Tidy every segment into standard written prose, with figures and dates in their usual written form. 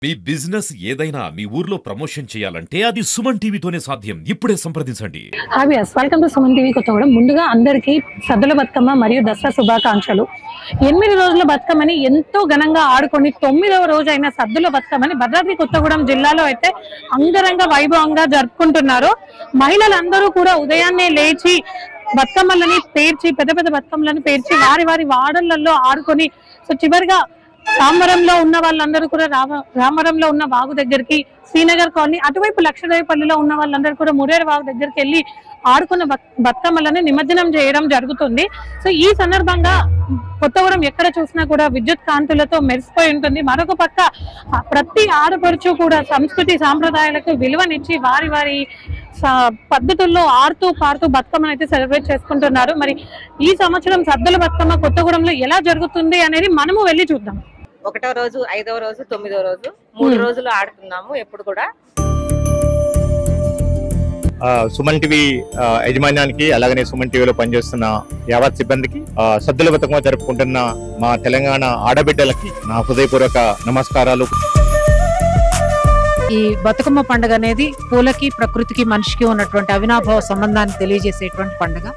మీ business ఏదైనా మీ ఊర్లో promotion చేయాలంటే అది సుమన్ టీవీతోనే సాధ్యం. ఇప్పుడే సంప్రదించండి. Hi, welcome to Suman TV Kothagudem. ముందుగా అందరికీ సద్దుల బతుకమ్మ మరియు దసరా శుభాకాంక్షలు. 8 రోజుల బతుకమ్మని ఎంతో ఘనంగా ఆడుకొని 9వ రోజైన సద్దుల బతుకమ్మని భద్రాద్రి కొత్తగూడెం జిల్లాలో అయితే అంగరంగ వైభవంగా జరుపుకుంటున్నారు. మహిళలందరూ కూడా ఉదయాన్నే లేచి బతుకమ్మలని పేర్చి పెద్ద పెద్ద బతుకమ్మలను పేర్చి వారి వారి వాడలలో ఆడుకొని చివరిగా రామవరంలో ఉన్న వాళ్ళందరూ కూడా రామవరంలో ఉన్న వాగు దగ్గరికి, శ్రీనగర్ కాలనీ అటువైపు లక్షదేవపల్లిలో ఉన్న వాళ్ళందరూ కూడా మురేరు వాగు దగ్గరికి వెళ్ళి ఆడుకున్న బతుకమ్మలను నిమజ్జనం చేయడం జరుగుతుంది. సో ఈ సందర్భంగా కొత్తగూడెం ఎక్కడ చూసినా కూడా విద్యుత్ కాంతులతో మెరిసిపోయి ఉంటుంది. మరొక పక్క ప్రతి ఆడపడుచు కూడా సంస్కృతి సాంప్రదాయాలకు విలువనిచ్చి వారి వారి పద్ధతుల్లో ఆడుతూ పాడుతూ బతుకమ్మను అయితే సెలబ్రేట్ చేసుకుంటున్నారు. మరి ఈ సంవత్సరం సద్దుల బతుకమ్మ కొత్తగూడెంలో ఎలా జరుగుతుంది అనేది మనము వెళ్ళి చూద్దాం. 1వ రోజు, 5వ రోజు, 9వ రోజు 3 రోజులు ఆడుతున్నాము. ఎప్పుడు కూడా సుమన్ టీవీ యాజమాన్యానికి అలాగనే సుమన్ టీవీలో పనిచేస్తున్న యావత్ సిబ్బందికి సద్దుల బతుకమ్మ జరుపుకుంటున్న మా తెలంగాణ ఆడబిడ్డలకి నా హృదయపూర్వక నమస్కారాలు. ఈ బతుకమ్మ పండుగ అనేది పూలకి, ప్రకృతికి, మనిషికి ఉన్నటువంటి అవినాభావ సంబంధాన్ని తెలియజేసేటువంటి పండుగ.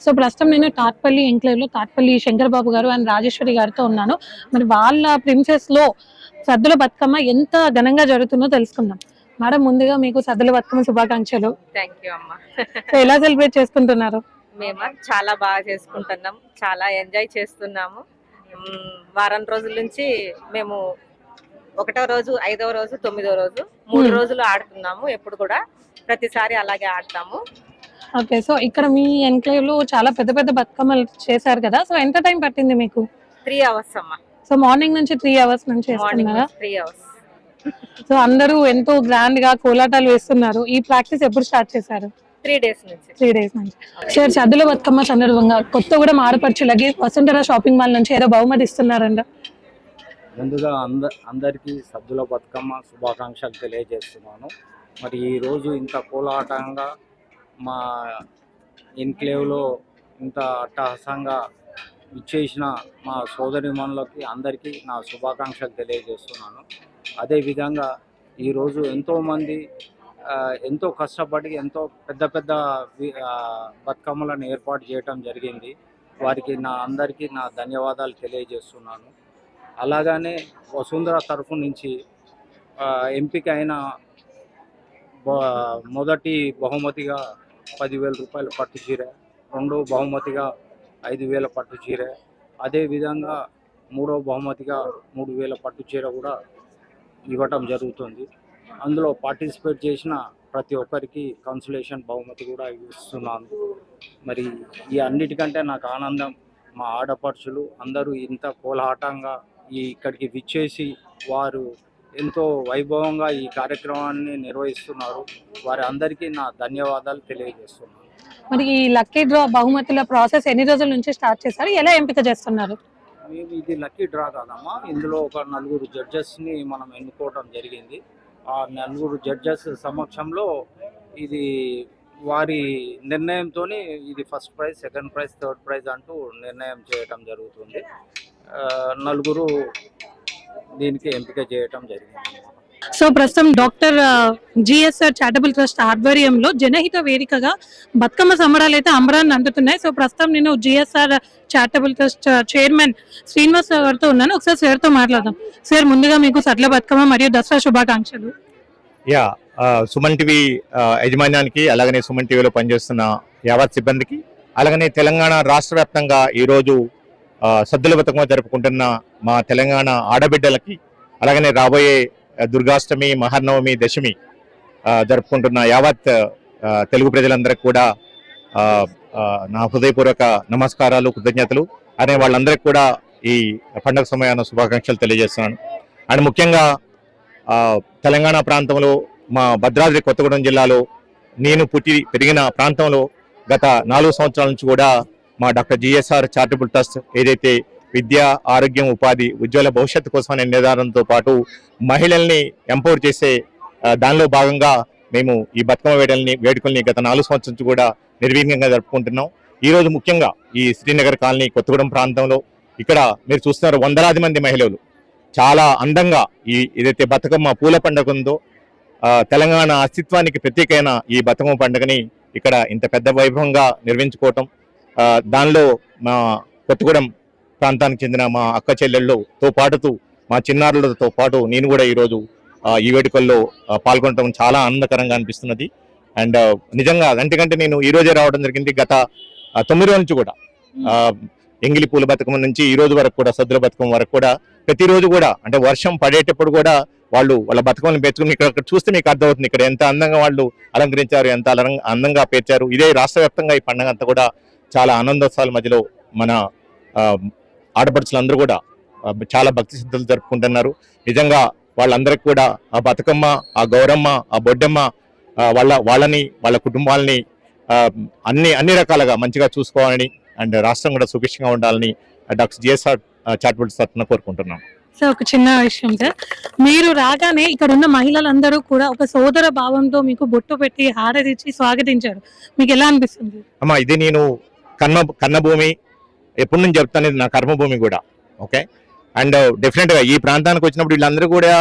సో ప్రస్తుతం నేను తాట్పల్లి ఎంక్లేవ్ లో తాట్పల్లి శంకర్ బాబు గారు అండ్ రాజేశ్వరి గారితో ఉన్నాను. మరి వాళ్ళ ప్రిన్సెస్ లో సద్దుల బతుకమ్మ ఎంత ఘనంగా జరుగుతుందో తెలుసుకుందాం. మేడం, ముందుగా మీకు సద్దుల బతుకమ్మ శుభాకాంక్షలు. థ్యాంక్ యూ అమ్మా. ఎలా సెలబ్రేట్ చేసుకుంటున్నారు? మేము చాలా బాగా చేసుకుంటున్నాం, చాలా ఎంజాయ్ చేస్తున్నాము. వారం రోజుల నుంచి మేము 1వ రోజు, 5వ రోజు, 9వ రోజు 3 రోజులు ఆడుతున్నాము. ఎప్పుడు కూడా ప్రతిసారి అలాగే ఆడతాము. ఓకే, సో ఇక్కడ మీ ఎన్క్లేవ్ లో చాలా పెద్ద పెద్ద బతుకమ్మలు చేశారు కదా, సో ఎంత టైం పట్టింది మీకు? 3 అవర్స్ అమ్మా. సో మార్నింగ్ నుంచి 3 అవర్స్ నుంచి చేస్తున్నారా? 3 అవర్స్. సో అందరూ ఎంతో గ్రాండ్ గా కోలాటాలు వేస్తున్నారు. ఈ ప్రాక్టీస్ ఎప్పుడు స్టార్ట్ చేశారు? 3 డేస్ నుంచి. 3 డేస్ నుంచి. సార్, సద్దుల బతుకమ్మ సందర్భంగా కొత్తగూడెం ఆడపడుచులకి వసుంధర షాపింగ్ మాల్ నుంచి ఏదో బహుమతి ఇస్తున్నారంట. ముందుగా అందరికీ సద్దుల బతుకమ్మ శుభాకాంక్షలు తెలియజేస్తున్నాను. మరి ఈరోజు ఇంత కోలాటంగా మా ఎన్క్లేవ్లో ఇంత అట్టహాసంగా ఇచ్చేసిన మా సోదరిమణులకి అందరికీ నా శుభాకాంక్షలు తెలియజేస్తున్నాను. అదేవిధంగా ఈరోజు ఎంతోమంది ఎంతో కష్టపడి ఎంతో పెద్ద పెద్ద బతుకమ్మలను ఏర్పాటు చేయటం జరిగింది. వారికి అందరికీ నా ధన్యవాదాలు తెలియజేస్తున్నాను. అలాగనే వసుంధర తరఫు నుంచి ఎంపిక అయిన మొదటి బహుమతిగా 10,000 రూపాయల పట్టు చీర, రెండో బహుమతిగా 5,000 పట్టు చీర, అదేవిధంగా మూడో బహుమతిగా 3,000 పట్టు చీర కూడా ఇవ్వటం జరుగుతుంది. అందులో పార్టిసిపేట్ చేసిన ప్రతి ఒక్కరికి కన్సలేషన్ బహుమతి కూడా ఇస్తున్నాను. మరి ఈ అన్నిటికంటే నాకు ఆనందం, మా ఆడపడుచులు అందరూ ఇంత కోలాటంగా ఇక్కడికి విచ్చేసి వారు ఎంతో వైభవంగా ఈ కార్యక్రమాన్ని నిర్వహిస్తున్నారు. వారి అందరికీ నా ధన్యవాదాలు తెలియజేస్తున్నాను. మరి ఈ లక్కీ డ్రా బహుమతుల ప్రాసెస్ ఎన్ని రోజుల నుంచి స్టార్ట్ చేశారు? ఎలా ఎంపిక చేస్తున్నారు? మేము ఇది లక్కీ డ్రా కాదమ్మా, ఇందులో ఒక 4 జడ్జెస్ని మనం ఎన్నుకోవడం జరిగింది. ఆ 4 జడ్జెస్ సమక్షంలో ఇది వారి నిర్ణయంతో ఇది first prize, second prize, third prize అంటూ నిర్ణయం చేయటం జరుగుతుంది. 4 దీనికి ఎంపిక చేయటం జరిగింది. సో ప్రస్తుతం డాక్టర్ జిఎస్ఆర్ చారిటబుల్ ట్రస్ట్ ఆధ్వర్యంలో జనహిత వేదికగా బతుకమ్మ సంబరాలు అయితే అంబరాన్ని అందుతున్నాయి. సో ప్రస్తుతం నేను GSR charitable trust chairman Srinivas గారితో ఉన్నాను. ఒకసారి సార్తో మాట్లాడదాం. సార్, ముందుగా మీకు సద్దుల బతుకమ్మ మరియు దసరా శుభాకాంక్షలు. సుమన్ టీవీ యాజమాన్యానికి అలాగనే సుమన్ టీవీలో పనిచేస్తున్న యావత్ సిబ్బందికి అలాగనే తెలంగాణ రాష్ట్ర వ్యాప్తంగా ఈరోజు సద్దుల బతుకమ్మ జరుపుకుంటున్న మా తెలంగాణ ఆడబిడ్డలకి అలాగనే రాబోయే దుర్గాష్టమి, మహానవమి, దశమి జరుపుకుంటున్న యావత్ తెలుగు ప్రజలందరికీ కూడా నా హృదయపూర్వక నమస్కారాలు, కృతజ్ఞతలు. అనే వాళ్ళందరికీ కూడా ఈ పండుగ సమయాన శుభాకాంక్షలు తెలియజేస్తున్నాను. అండ్ ముఖ్యంగా తెలంగాణ ప్రాంతంలో మా భద్రాద్రి కొత్తగూడెం జిల్లాలో నేను పుట్టి పెరిగిన ప్రాంతంలో గత 4 సంవత్సరాల నుంచి కూడా మా డాక్టర్ జిఎస్ఆర్ చారిటబుల్ ట్రస్ట్ ఏదైతే విద్య, ఆరోగ్యం, ఉపాధి, ఉజ్వల భవిష్యత్తు కోసం అనే నినాదంతో పాటు మహిళల్ని ఎంపవర్ చేసే దానిలో భాగంగా మేము ఈ బతుకమ్మ వేడుకల్ని గత 4 సంవత్సరాల నుంచి కూడా నిర్విఘ్నంగా జరుపుకుంటున్నాం. ఈ రోజు ముఖ్యంగా ఈ శ్రీనగర్ కాలనీ కొత్తగూడెం ప్రాంతంలో ఇక్కడ మీరు చూస్తున్నారు వందలాది మంది మహిళలు చాలా అందంగా ఏదైతే బతుకమ్మ పూల పండుగ ఉందో తెలంగాణ అస్తిత్వానికి ప్రత్యేకమైన ఈ బతుకమ్మ పండుగని ఇక్కడ ఇంత పెద్ద వైభవంగా నిర్వహించుకోవటం, దానిలో మా కొత్తగూడెం ప్రాంతానికి చెందిన మా అక్క చెల్లెళ్ళతో పాటుతూ మా చిన్నారులతో పాటు నేను కూడా ఈరోజు ఈ వేడుకల్లో పాల్గొనడం చాలా ఆనందకరంగా అనిపిస్తున్నది. అండ్ నిజంగా అంతకంటే నేను ఈ రోజే రావడం జరిగింది. గత 9 రోజుల నుంచి కూడా ఎంగిలి పూల బతుకమ్మ నుంచి ఈ రోజు వరకు కూడా సద్దుల బతుకమ్మ వరకు కూడా ప్రతిరోజు కూడా అంటే వర్షం పడేటప్పుడు కూడా వాళ్ళ బతుకమ్మని పెంచుకుని ఇక్కడ చూస్తే మీకు అర్థమవుతుంది ఇక్కడ ఎంత అందంగా వాళ్ళు అలంకరించారు, ఎంత అందంగా పేర్చారు. ఇదే రాష్ట్ర వ్యాప్తంగా ఈ పండుగ అంతా కూడా చాలా ఆనందోత్సవాల మధ్యలో మన ఆడపడుచులందరూ కూడా చాలా భక్తి శ్రద్ధలు జరుపుకుంటున్నారు. నిజంగా వాళ్ళందరికీ కూడా ఆ బతుకమ్మ, ఆ గౌరమ్మ, ఆ బొడ్డమ్మ వాళ్ళని వాళ్ళ కుటుంబాలని అన్ని రకాలుగా మంచిగా చూసుకోవాలని అండ్ రాష్ట్రం కూడా సుభిక్షంగా ఉండాలని డాక్టర్ జిఎస్ఆర్ చారిటబుల్ తరఫున కోరుకుంటున్నాం. సార్ ఒక చిన్న విషయం సార్, మీరు రాగానే ఇక్కడ ఉన్న మహిళలందరూ కూడా ఒక సోదర భావంతో మీకు బొట్టు పెట్టి హారతిచ్చి స్వాగతించారు. మీకు ఎలా అనిపిస్తుంది? అమ్మా ఇది నేను కన్నభూమి ఎప్పటి నుంచి చెప్తాను, ఇది నా కర్మభూమి కూడా. ఓకే, అండ్ డెఫినెట్ గా ఈ ప్రాంతానికి వచ్చినప్పుడు వీళ్ళందరూ కూడా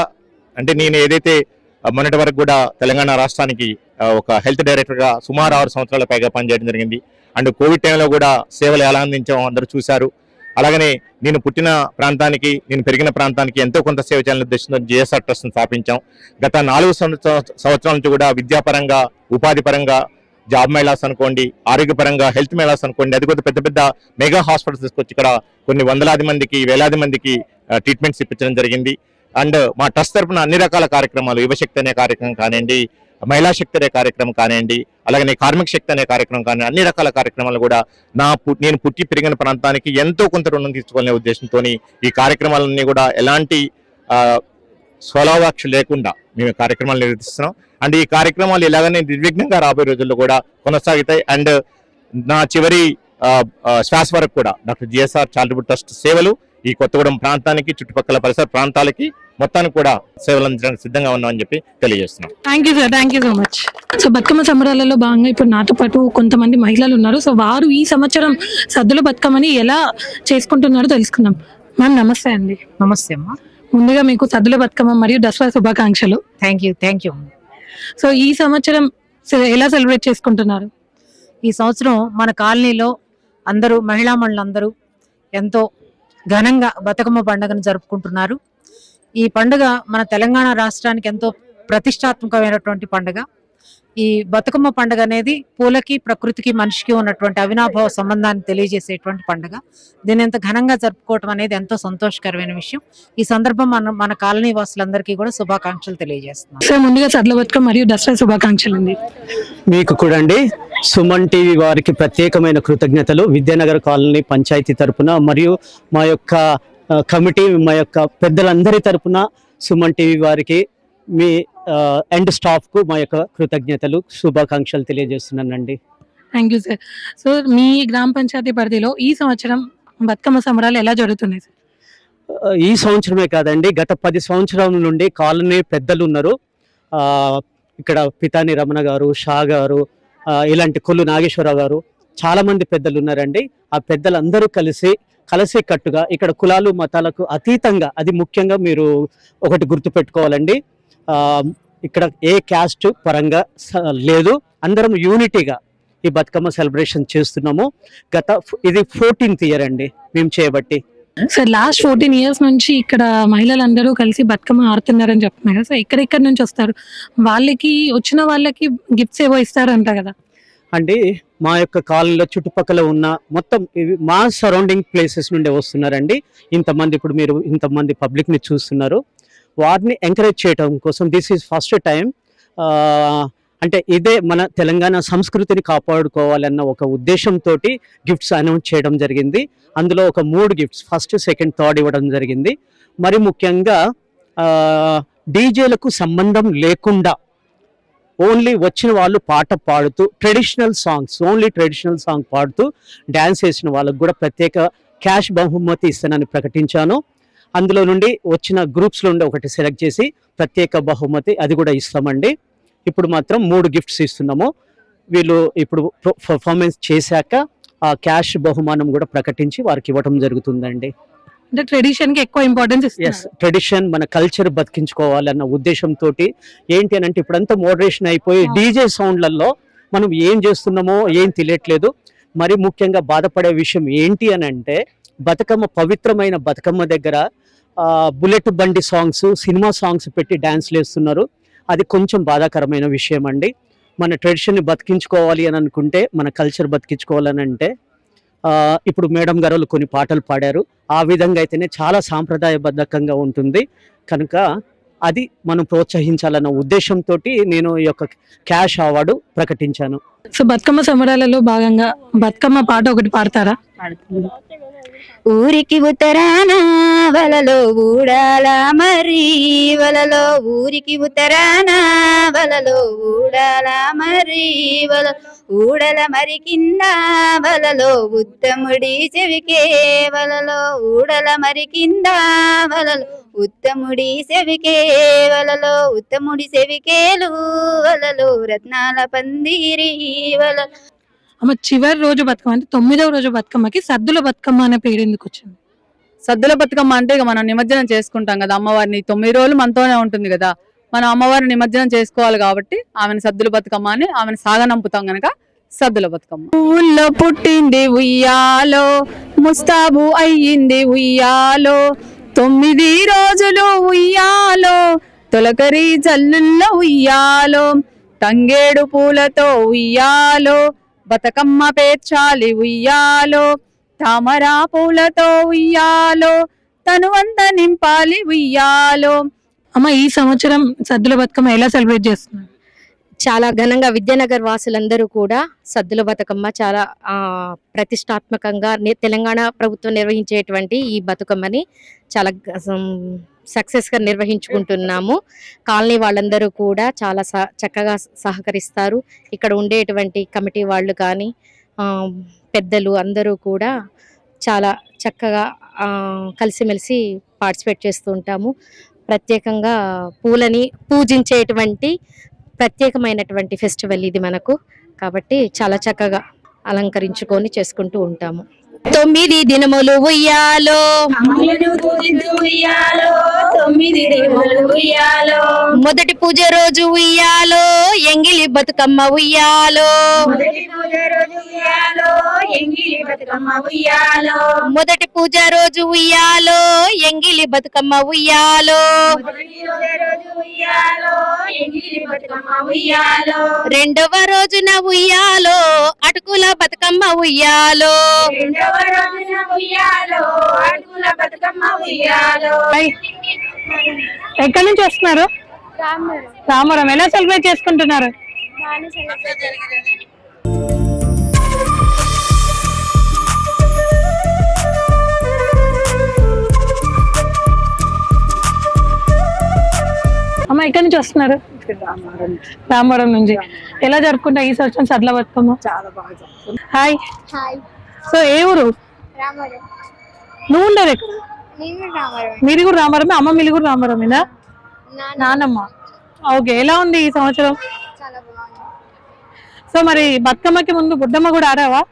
అంటే నేను ఏదైతే మొన్నటి వరకు కూడా తెలంగాణ రాష్ట్రానికి ఒక హెల్త్ డైరెక్టర్ గా సుమారు 6 సంవత్సరాల పైగా పనిచేయడం జరిగింది. అండ్ కోవిడ్ టైంలో కూడా సేవలు ఎలా అందించామో అందరూ చూశారు. అలాగనే నేను పుట్టిన ప్రాంతానికి, నేను పెరిగిన ప్రాంతానికి ఎంతో కొంత సేవ చేయాలని ఉద్దేశంతో జిఎస్ఆర్ ట్రస్ట్ స్థాపించాం. గత 4 సంవత్సరాల నుంచి కూడా విద్యాపరంగా, ఉపాధి పరంగా, జాబ్ మేళాస్ అనుకోండి, ఆరోగ్యపరంగా హెల్త్ మేళాస్ అనుకోండి, అది కూడా పెద్ద మెగా హాస్పిటల్స్ తీసుకొచ్చి ఇక్కడ కొన్ని వందలాది మందికి, వేలాది మందికి ట్రీట్మెంట్స్ ఇప్పించడం జరిగింది. అండ్ మా ట్రస్ట్ తరఫున అన్ని రకాల కార్యక్రమాలు, యువశక్తి అనే కార్యక్రమం కానివ్వండి, మహిళా శక్తి అనే కార్యక్రమం కానివ్వండి, అలాగే కార్మిక శక్తి అనే కార్యక్రమం కానివ్వండి, అన్ని రకాల కార్యక్రమాలు కూడా నేను పుట్టి పెరిగిన ప్రాంతానికి ఎంతో కొంత రుణం తీసుకోవాలనే ఉద్దేశంతో ఈ కార్యక్రమాలన్నీ కూడా ఎలాంటి స్వలావాక్ష లేకుండా మేము కార్యక్రమాలు నిర్వహిస్తున్నాం. అండ్ ఈ కార్యక్రమాలు ఎలాగనే నిర్విఘ్నంగా రాబోయే రోజుల్లో కూడా కొనసాగుతాయి. అండ్ నా చివరి శ్వాస వరకు కూడా డాక్టర్ జిఎస్ఆర్ చారిటబుల్ ట్రస్ట్ సేవలు ఈ కొత్తగూడెం ప్రాంతానికి, చుట్టుపక్కల పరిసర ప్రాంతాలకి మొత్తానికి కూడా సేవలు అందించడానికి సిద్ధంగా ఉన్నామని చెప్పి తెలియజేస్తున్నాం. Thank you sir, thank you so much. So Bathukamma సంబరాలలో భాగంగా ఇప్పుడు నాతో పాటు కొంతమంది మహిళలు ఉన్నారు. సో వారు ఈ సంవత్సరం సద్దుల బతుకమ్మని ఎలా చేసుకుంటున్నారో తెలుసుకుందాం. మ్యామ్ నమస్తే అండి. నమస్తే అమ్మా. ముందుగా మీకు సద్దుల బతుకమ్మ మరియు దసరా శుభాకాంక్షలు. Thank you. సో ఈ సంవత్సరం ఎలా సెలబ్రేట్ చేసుకుంటున్నారు? ఈ సంవత్సరం మన కాలనీలో అందరూ మహిళామణులందరూ ఎంతో ఘనంగా బతుకమ్మ పండుగను జరుపుకుంటున్నారు. ఈ పండుగ మన తెలంగాణ రాష్ట్రానికి ఎంతో ప్రతిష్టాత్మకమైనటువంటి పండుగ. ఈ బతుకమ్మ పండుగ అనేది పూలకి, ప్రకృతికి, మనిషికి ఉన్నటువంటి అవినాభావ సంబంధాన్ని తెలియజేసేటువంటి పండుగ. దీన్ని ఎంత ఘనంగా జరుపుకోవటం అనేది ఎంతో సంతోషకరమైన విషయం. ఈ సందర్భం మన కాలనీ వాసులందరికీ కూడా శుభాకాంక్షలు తెలియజేస్తున్నాం. సార్ ముందుగా సద్దుల బతుకమ్మ మరియు దసరా శుభాకాంక్షలు అండి. మీకు కూడా అండి. సుమన్ టీవీ వారికి ప్రత్యేకమైన కృతజ్ఞతలు. విద్యానగర్ కాలనీ పంచాయతీ తరపున మరియు మా యొక్క కమిటీ, మా యొక్క పెద్దలందరి తరపున సుమన్ టీవీ వారికి, మీ అండ్ స్టాఫ్ కు మా యొక్క కృతజ్ఞతలు, శుభాకాంక్షలు తెలియజేస్తున్నానండి. Thank you sir. సో మీ గ్రామ పంచాయతీ పరిధిలో ఈ సంవత్సరం బతుకమ్మ సంబరాలు ఎలా జరుగుతున్నాయి సార్? ఈ సంవత్సరమే కాదండి, గత 10 సంవత్సరాల నుండి కాలనీ పెద్దలు ఉన్నారు. ఇక్కడ పితాని రమణ గారు, షా గారు, ఇలాంటి కొల్లు నాగేశ్వరరావు గారు, చాలా మంది పెద్దలు ఉన్నారండి. ఆ పెద్దలందరూ కలిసి కట్టుగా ఇక్కడ కులాలు మతాలకు అతీతంగా, అది ముఖ్యంగా మీరు ఒకటి గుర్తుపెట్టుకోవాలండి, ఇక్కడ ఏ క్యాస్ట్ పరంగా లేదు, అందరం యూనిటీగా ఈ బతుకమ్మ సెలబ్రేషన్ చేస్తున్నాము. ఇది 14th ఇయర్ అండి మేము చేయబట్టి. సార్ లాస్ట్ 14 years నుంచి ఇక్కడ మహిళలందరూ కలిసి బతుకమ్మ ఆడుతున్నారని చెప్తున్నారు కదా. సార్ ఎక్కడెక్కడి నుంచి వస్తారు? వచ్చిన వాళ్ళకి గిఫ్ట్స్ ఏవో ఇస్తారంట కదా అండి. మా యొక్క కాలనీలో చుట్టుపక్కల ఉన్న మొత్తం మా సరౌండింగ్ ప్లేసెస్ నుండి వస్తున్నారండి ఇంతమంది. ఇప్పుడు మీరు ఇంతమంది పబ్లిక్ని చూస్తున్నారు. వారిని ఎంకరేజ్ చేయడం కోసం దిస్ ఈజ్ ఫస్ట్ టైం. అంటే ఇదే మన తెలంగాణ సంస్కృతిని కాపాడుకోవాలన్న ఒక ఉద్దేశంతో గిఫ్ట్స్ అనౌన్స్ చేయడం జరిగింది. అందులో ఒక 3 గిఫ్ట్స్, ఫస్ట్, సెకండ్, థర్డ్ ఇవ్వడం జరిగింది. మరి ముఖ్యంగా డీజేలకు సంబంధం లేకుండా ఓన్లీ వచ్చిన వాళ్ళు పాట పాడుతూ ఓన్లీ ట్రెడిషనల్ సాంగ్ పాడుతూ డ్యాన్స్ చేసిన వాళ్ళకు కూడా ప్రత్యేక క్యాష్ బహుమతి ఇస్తానని ప్రకటించాను. అందులో నుండి వచ్చిన గ్రూప్స్లో నుండి ఒకటి సెలెక్ట్ చేసి ప్రత్యేక బహుమతి అది కూడా ఇస్తామండి. ఇప్పుడు మాత్రం 3 గిఫ్ట్స్ ఇస్తున్నాము. వీళ్ళు ఇప్పుడు పర్ఫార్మెన్స్ చేశాక ఆ క్యాష్ బహుమానం కూడా ప్రకటించి వారికి ఇవ్వడం జరుగుతుందండి. అంటే ట్రెడిషన్ కి ఎక్కువ ఇంపార్టెన్స్ ఇస్తారు. ట్రెడిషన్ మన కల్చర్ బతికించుకోవాలన్న ఉద్దేశంతో ఏంటి అని అంటే ఇప్పుడంతా మోడరేషన్ అయిపోయి డీజే సౌండ్లలో మనం ఏం చేస్తున్నామో ఏం తెలియట్లేదు. మరి ముఖ్యంగా బాధపడే విషయం ఏంటి అని అంటే బతుకమ్మ, పవిత్రమైన బతుకమ్మ దగ్గర బుల్లెట్ బండి సాంగ్స్, సినిమా సాంగ్స్ పెట్టి డాన్స్లు వేస్తున్నారు. అది కొంచెం బాధాకరమైన విషయం అండి. మన ట్రెడిషన్ని బతికించుకోవాలి అని అనుకుంటే, మన కల్చర్ బతికించుకోవాలని అంటే ఇప్పుడు మేడం గారు కొన్ని పాటలు పాడారు. ఆ విధంగా అయితేనే చాలా సాంప్రదాయబద్ధకంగా ఉంటుంది. కనుక అది మనం ప్రోత్సహించాలన్న ఉద్దేశంతో నేను ఈ యొక్క క్యాష్ అవార్డు ప్రకటించాను. సో బతుకమ్మ సంబరాలలో భాగంగా బతుకమ్మ పాట ఒకటి పాడతారా? ఊరికి ఉత్తరాన వలలో ఊడాల మరి వలలో, ఊరికి ఉత్తరాన వలలో ఊడాల మరి వల, ఊడల మరి కింద వలలో ఉత్తముడి చెవికే వలలో, ఊడల మరి కింద వలలో ఉత్తముడి చెవికే వలలో, ఉత్తముడి చెవికేలు వలలో రత్నాల పందిరి వలలో. అమ్మ, చివరి రోజు బతుకమ్మ అంటే 9వ రోజు బతుకమ్మకి సద్దుల బతుకమ్మ అనే పేరు ఎందుకు వచ్చింది? సద్దుల బతుకమ్మ అంటే ఇక మనం నిమజ్జనం చేసుకుంటాం కదా అమ్మవారిని. 9 రోజులు మనతోనే ఉంటుంది కదా, మనం అమ్మవారిని నిమజ్జనం చేసుకోవాలి కాబట్టి ఆమెను సద్దుల బతుకమ్మ అని ఆమెను సాగనంపుతాం గనక సద్దుల బతుకమ్మ. ఊళ్ళో పుట్టింది ఉయ్యాలో, ముస్తాబు అయ్యింది ఉయ్యాలో, 9 రోజులు ఉయ్యాలో, తొలకరి జల్లుల్లో ఉయ్యాలో, తంగేడు పూలతో ఉయ్యాలో, బతుకమ్మ పేర్చాలి ఉయ్యాలో, తామరా పూలతో ఉయ్యాలో, తనువంత నింపాలి ఉయ్యాలో. అమ్మ, ఈ సంవత్సరం సద్దుల బతుకమ్మ ఎలా సెలబ్రేట్ చేస్తున్నారు? చాలా ఘనంగా విద్యానగర్ వాసులందరూ కూడా సద్దుల బతుకమ్మ చాలా ప్రతిష్టాత్మకంగా తెలంగాణ ప్రభుత్వం నిర్వహించేటువంటి ఈ బతుకమ్మని చాలా సక్సెస్ గా నిర్వహించుకుంటున్నాము. కాలనీ వాళ్ళందరూ కూడా చాలా చక్కగా సహకరిస్తారు. ఇక్కడ ఉండేటువంటి కమిటీ వాళ్ళు కానీ పెద్దలు అందరూ కూడా చాలా చక్కగా కలిసిమెలిసి పార్టిసిపేట్ చేస్తూ ఉంటాము. ప్రత్యేకంగా పూలని పూజించేటువంటి ప్రత్యేకమైనటువంటి ఫెస్టివల్ ఇది మనకు. కాబట్టి చాలా చక్కగా అలంకరించుకొని చేసుకుంటూ ఉంటాము. 9 దినములు ఉయ్యాలో, 9 దినములు ఉయ్యాలో, మొదటి పూజ రోజు ఉయ్యాలో, ఎంగిలి బతుకమ్మ ఉయ్యాలో, మొదటి పూజ రోజు ఉయ్యాలో, ఎంగిలి బతుకమ్మ ఉయ్యాలో, మొదటి పూజ రోజు ఉయ్యాలో, ఎంగిలి బతుకమ్మ ఉయ్యాలో, రెండవ రోజున ఉయ్యాలో, అటుకుల బతుకమ్మ ఉయ్యాలో, ఎక్కడి నుంచి వస్తున్నారు? రామవరం. ఎలా సెలబ్రేట్ చేసుకుంటున్నారు? అమ్మ, ఎక్కడి నుంచి వస్తున్నారు? రామవరం నుంచి. ఎలా జరుపుకుంటా ఈ సంవత్సరం సద్దుల బతుకమ్మ? చాలా బాగా జరుపుకుంటాం. హాయ్. హాయ్. సో ఏ ఊరు? రామవరం. నువ్వు ఉండరు ఎక్కడ? నేను రామవరం. మీరు కూడా రామవరమే? అమ్మ మీరు కూడా రామవరమేనా? నానమ్మ. ఓకే. ఎలా ఉంది ఈ సంవత్సరం? చాలా బాగుంది. సో మరి బతుకమ్మకి ముందు బుడ్డమ్మ కూడా ఆడావా?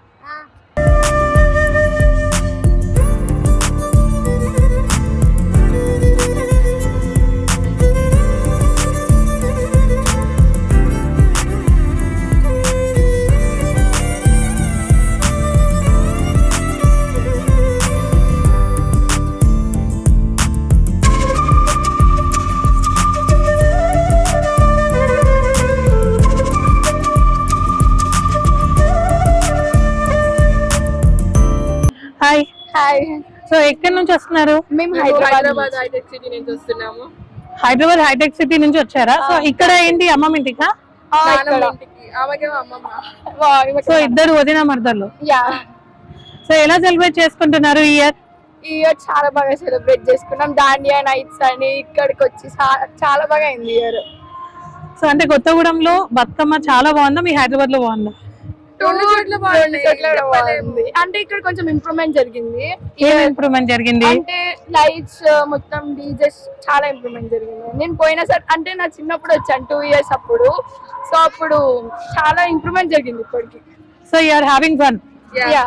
హాయ్. హాయ్. సో ఎక్కడి నుంచి వస్తున్నారు? మేము హైదరాబాద్ హైటెక్ సిటీ నుంచి వస్తున్నాము. హైదరాబాద్ హైటెక్ సిటీ నుంచి వచ్చారా? సో ఇక్కడ ఏంటి అమ్మమ్మ ఇంటికా? సో ఇద్దరు వదిన మరదలు. సో ఎలా సెలబ్రేట్ చేసుకుంటున్నారు ఈ ఇయర్? ఈ ఇయర్ చాలా బాగా సెలబ్రేట్ చేసుకున్నాం. దాండియా నైట్స్ అని ఇక్కడికి వచ్చి చాలా బాగా అయింది ఇయర్. సో అంటే కొత్తగూడెంలో బతుకమ్మ చాలా బాగుందా, మీ హైదరాబాద్ లో బాగుందా? అంటే ఇక్కడ కొంచెం ఇంప్రూవ్మెంట్ జరిగింది. ఏం ఇంప్రూవ్మెంట్ జరిగింది? అంటే లైట్స్ మొత్తం డీజెస్ చాలా ఇంప్రూవ్మెంట్ జరిగింది. నేను పోయినసారి అంటే నా చిన్నప్పుడు వచ్చాను 2 years అప్పుడు. సో అప్పుడు చాలా ఇంప్రూవ్మెంట్ జరిగింది ఇప్పటికి. So you are having fun? Yeah.